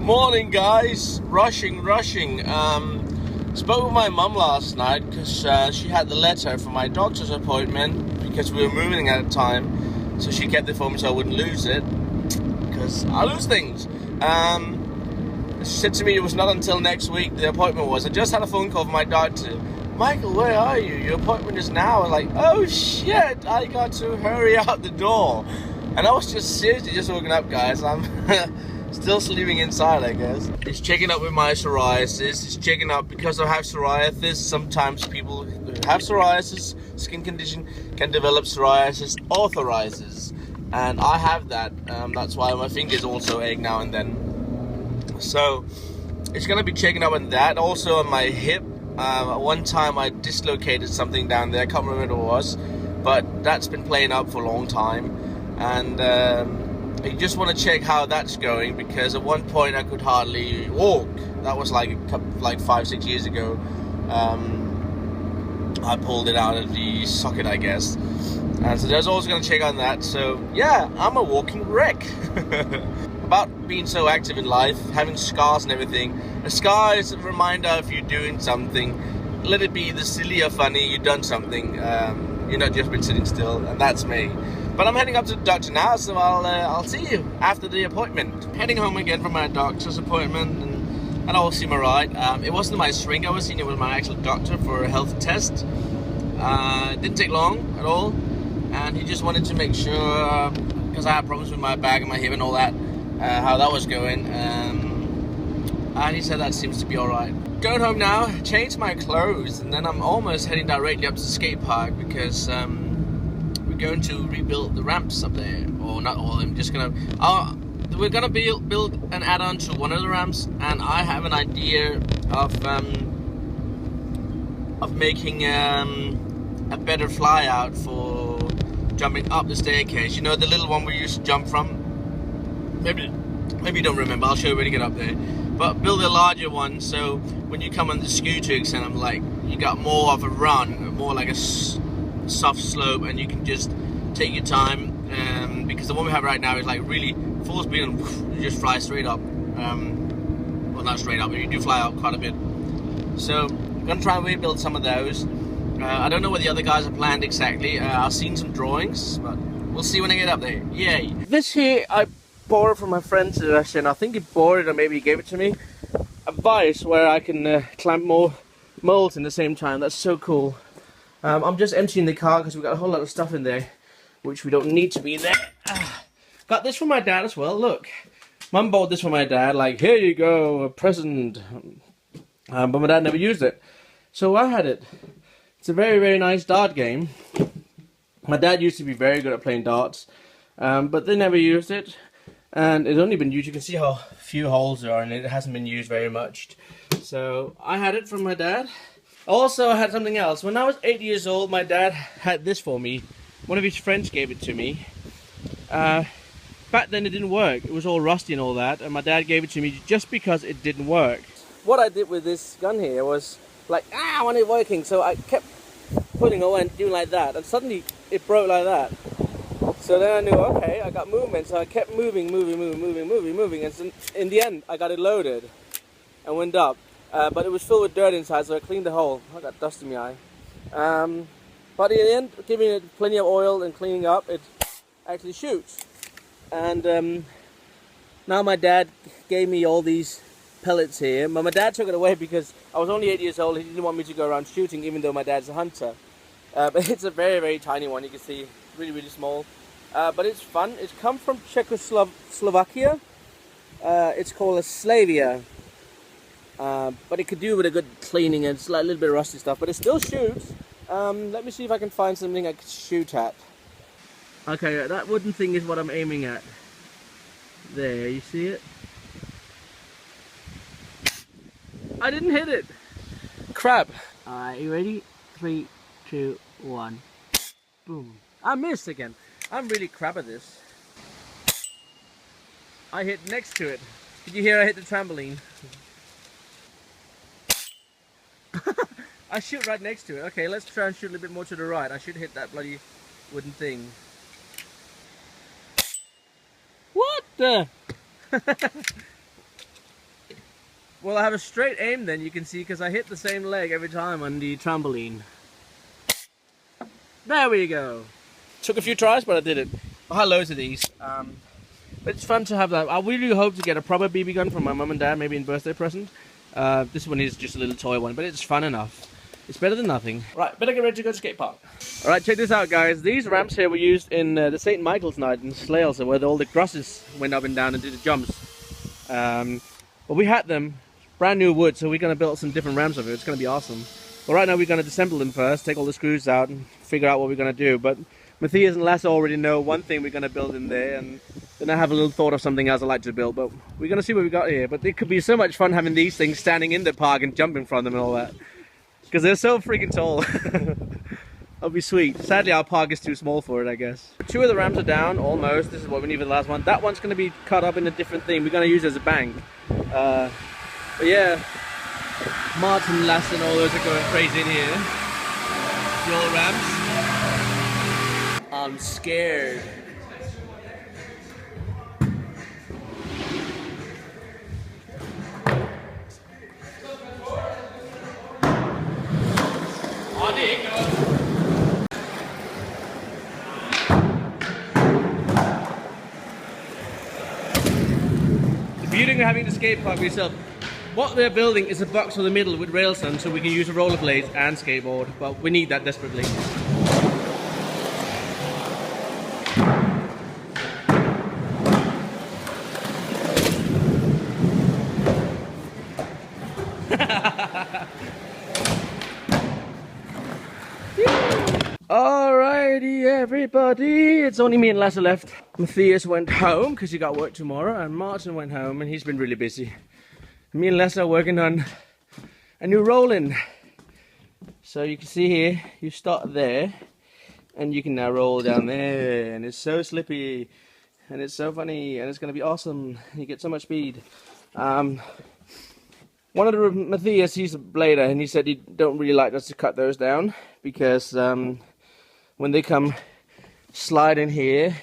Morning, guys. Rushing. Spoke with my mum last night because she had the letter for my doctor's appointment because we were moving at the time. So she kept it for me so I wouldn't lose it because I lose things. She said to me it was not until next week the appointment was. I just had a phone call from my doctor. Michael, where are you? Your appointment is now. I'm like, oh shit, I got to hurry out the door. And I was just seriously just woken up, guys. I'm still sleeping inside, I guess. It's checking up with my psoriasis. It's checking up because I have psoriasis. Sometimes people who have psoriasis, skin condition, can develop psoriasis arthritis. And I have that. That's why my fingers also ache now and then. So it's going to be checking up on that. Also on my hip. One time I dislocated something down there. I can't remember what it was. But that's been playing up for a long time. And you just want to check how that's going, because at one point I could hardly walk. That was like 5-6 years ago. I pulled it out of the socket, I guess. And so there's always going to check on that. So yeah, I'm a walking wreck. About being so active in life, having scars and everything. A scar is a reminder if you're doing something. Let it be the silly or funny, you've done something. You're not just been sitting still, and that's me. But I'm heading up to the doctor now, so I'll see you after the appointment. Heading home again from my doctor's appointment, and all seemed alright. It wasn't my shrink I was seeing, it was my actual doctor for a health test. It didn't take long at all, and he just wanted to make sure, because I had problems with my back and my hip and all that, how that was going. And he said that seems to be alright. Going home now, changed my clothes, and then I'm almost heading directly up to the skate park because we're going to rebuild the ramps up there, or not all of them. We're gonna build an add-on to one of the ramps, and I have an idea of making a better fly out for jumping up the staircase. You know, the little one we used to jump from. Maybe you don't remember. I'll show you when you get up there. But build a larger one, so when you come on the scooter exam, like, you got more of a run, more like a soft slope, and you can just take your time, because the one we have right now is like really full speed and you just fly straight up. Well, not straight up, but you do fly up quite a bit. So I'm gonna try and rebuild some of those. I don't know what the other guys have planned exactly. I've seen some drawings, but we'll see when I get up there. Yay! This here I borrowed from my friend Sebastian. I think he bought it or maybe he gave it to me. A vise where I can clamp more molds in the same time. That's so cool. I'm just emptying the car because we've got a whole lot of stuff in there which we don't need to be in there. Got this from my dad as well. Look, Mum bought this for my dad, like, here you go, a present. But my dad never used it, so I had it. It's a very, very nice dart game. My dad used to be very good at playing darts, but they never used it. And it's only been used, you can see how few holes there are in it. It hasn't been used very much. So I had it from my dad. Also, I had something else. When I was 8 years old, my dad had this for me. One of his friends gave it to me. Back then it didn't work. It was all rusty and all that. And my dad gave it to me just because it didn't work. What I did with this gun here was like, I want it working. So I kept putting it on and doing like that. And suddenly it broke like that. So then I knew, okay, I got movement, so I kept moving, and so in the end, I got it loaded and went up. But it was filled with dirt inside, so I cleaned the hole. I got dust in my eye. But in the end, giving it plenty of oil and cleaning up, it actually shoots. And now my dad gave me all these pellets here. But my dad took it away because I was only 8 years old. He didn't want me to go around shooting, even though my dad's a hunter. But it's a very, very tiny one. You can see, really, really small. But it's fun. It's come from Czechoslovakia. It's called a Slavia. But it could do with a good cleaning, and it's like a little bit of rusty stuff, but it still shoots. Let me see if I can find something I can shoot at. Okay, that wooden thing is what I'm aiming at. There, you see it? I didn't hit it! Crap! Alright, you ready? 3, 2, 1. Boom. I missed again. I'm really crap at this. I hit next to it. Did you hear I hit the trampoline? I shoot right next to it. Okay, let's try and shoot a little bit more to the right. I should hit that bloody wooden thing. What the? Well, I have a straight aim then, you can see, because I hit the same leg every time on the trampoline. There we go. Took a few tries, but I did it. I had loads of these. But it's fun to have that. I really hope to get a proper BB gun from my mum and dad, maybe in birthday present. This one is just a little toy one, but it's fun enough. It's better than nothing. Right, better get ready to go to skate park. Alright, check this out, guys. These ramps here were used in the St. Michael's night in Slales, where all the crosses went up and down and did the jumps. But we had them, brand new wood, so we're going to build some different ramps of it. It's going to be awesome. But right now we're going to disassemble them first, take all the screws out and figure out what we're going to do. But Matthias and Lasse already know one thing we're going to build in there, and then I have a little thought of something else I'd like to build. But we're going to see what we got here. But it could be so much fun having these things standing in the park and jumping from them and all that. Because they're so freaking tall. That'll be sweet. Sadly, our park is too small for it, I guess. 2 of the ramps are down, almost. This is what we need for the last one. That one's going to be cut up in a different thing. We're going to use it as a bank. But yeah, Martin, Lasse and all those are going crazy in here. The old ramps. I'm scared. The beauty of having the skate park yourself, what they're building is a box for the middle with rails on, so we can use a rollerblades and skateboard, but we need that desperately. Alrighty everybody, it's only me and Lasse left. Matthias went home because he got work tomorrow, and Martin went home and he's been really busy. Me and Lasse are working on a new roll-in. So you can see here, you start there and you can now roll down there, and it's so slippy and it's so funny and it's going to be awesome. You get so much speed. One of the Matthias, he's a blader, and he said he don't really like us to cut those down because when they come slide in here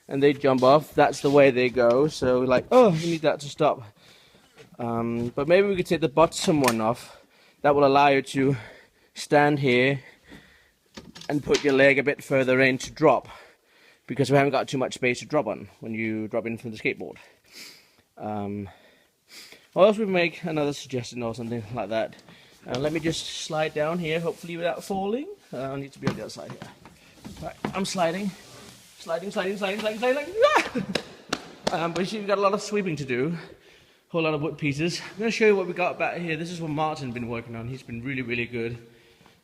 and they jump off, that's the way they go. So we're like, oh, we need that to stop. But maybe we could take the bottom one off. That will allow you to stand here and put your leg a bit further in to drop, because we haven't got too much space to drop on when you drop in from the skateboard. Or else we make another suggestion or something like that. Let me just slide down here, hopefully without falling. I need to be on the other side here. Right, I'm sliding. Sliding. But you see, we've got a lot of sweeping to do. Whole lot of wood pieces. I'm going to show you what we got back here. This is what Martin's been working on. He's been really, really good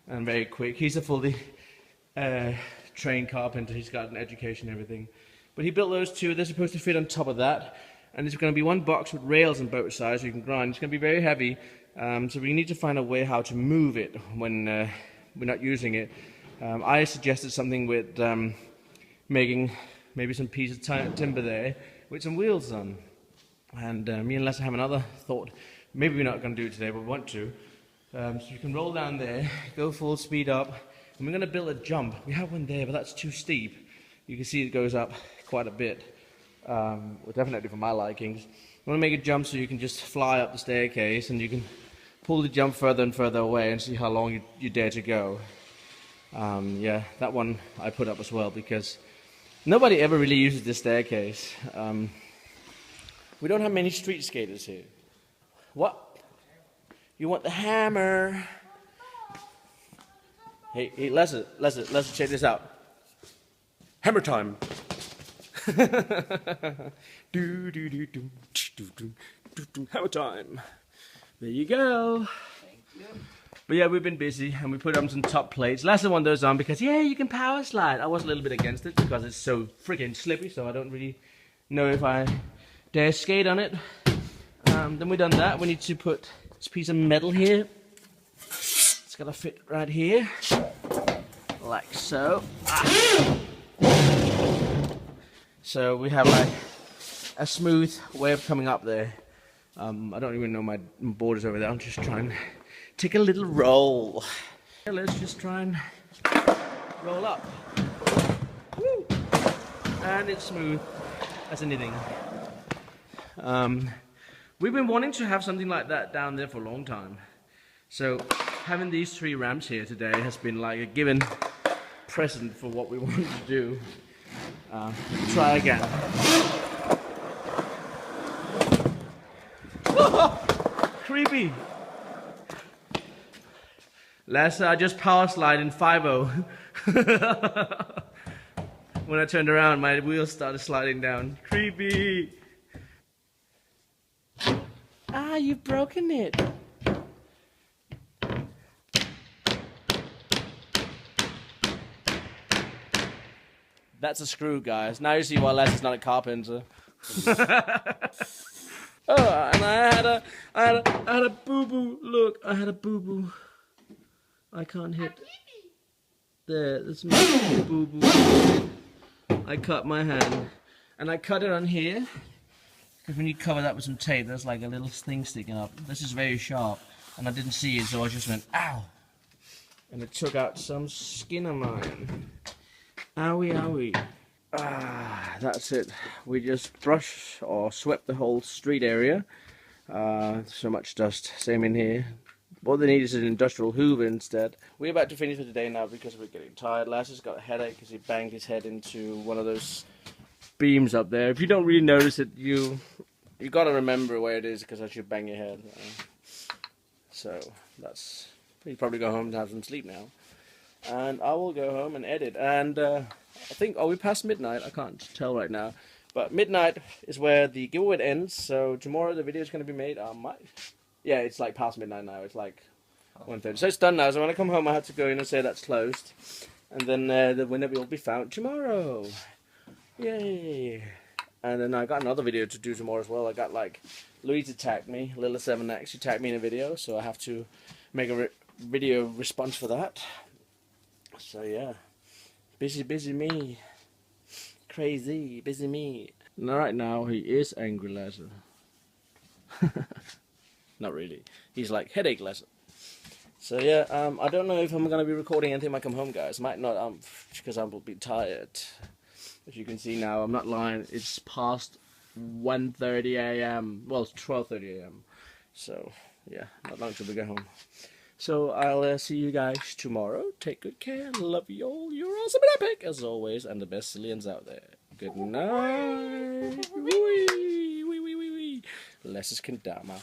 and very quick. He's a fully trained carpenter. He's got an education and everything. But he built those 2. They're supposed to fit on top of that. And it's going to be one box with rails on both sides so you can grind. It's going to be very heavy. So we need to find a way how to move it when we're not using it. I suggested something with making maybe some pieces of timber there with some wheels on. And me and Lasse have another thought. Maybe we're not going to do it today, but we want to. So you can roll down there, go full speed up, and we're going to build a jump. We have one there, but that's too steep. You can see it goes up quite a bit. Well, definitely for my likings. I want to make a jump so you can just fly up the staircase, and you can pull the jump further and further away and see how long you dare to go. Yeah, that one I put up as well because nobody ever really uses this staircase. We don't have many street skaters here. What? You want the hammer? Hey, Lasse, check this out. Hammer time. Hammer time. There you go. Thank you. But yeah, we've been busy and we put on some top plates. Lasse wanted those on because, yeah, you can power slide. I was a little bit against it because it's so freaking slippy, so I don't really know if I dare skate on it. Then we've done that. We need to put this piece of metal here. It's got to fit right here, like so. So we have like a smooth way of coming up there. I don't even know my board is over there. I'm just trying to take a little roll. Let's just try and roll up. Woo. And it's smooth as anything. We've been wanting to have something like that down there for a long time. So having these 3 ramps here today has been like a given present for what we want to do. Try again. Creepy. Lasse, I just power slide in 5-0. When I turned around, my wheels started sliding down. Creepy. Ah, you've broken it. That's a screw, guys. Now you see why Lasse's not a carpenter. Oh, and I had a boo-boo. Look, I had a boo-boo. I can't hit. There's my boo-boo. I cut my hand. And I cut it on here. Because when you cover that with some tape, there's like a little thing sticking up. This is very sharp. And I didn't see it, so I just went, ow. And it took out some skin of mine. Owie, owie. Ah, that's it. We just brushed or swept the whole street area. So much dust. Same in here. What they need is an industrial hoover instead. We're about to finish for today now because we're getting tired. Lasse's got a headache because he banged his head into one of those beams up there. If you don't really notice it, you got to remember where it is because I should bang your head. So that's. You probably go home and have some sleep now. And I will go home and edit. And I think, are we past midnight? I can't tell right now. But midnight is where the giveaway ends. So tomorrow the video is going to be made. Yeah, it's like past midnight now. It's like 1:30. So it's done now. So when I come home, I have to go in and say that's closed. And then the winner will be found tomorrow. Yay. And then I got another video to do tomorrow as well. I got like Louise tagged me, Lilla7X. She tagged me in a video. So I have to make a video response for that. So yeah, busy me, crazy, busy me. Now, right now he is angry, Lasse. Not really. He's like headache, Lasse. So yeah, I don't know if I'm gonna be recording anything when I come home, guys. Might not, because I will be tired. As you can see now, I'm not lying. It's past 1:30 a.m. Well, it's 12:30 a.m. So yeah, not long till we go home. So I'll see you guys tomorrow. Take good care. Love you all. You're awesome and epic as always, and the best Cillians out there. Good night. Wee. Lasse's kendama.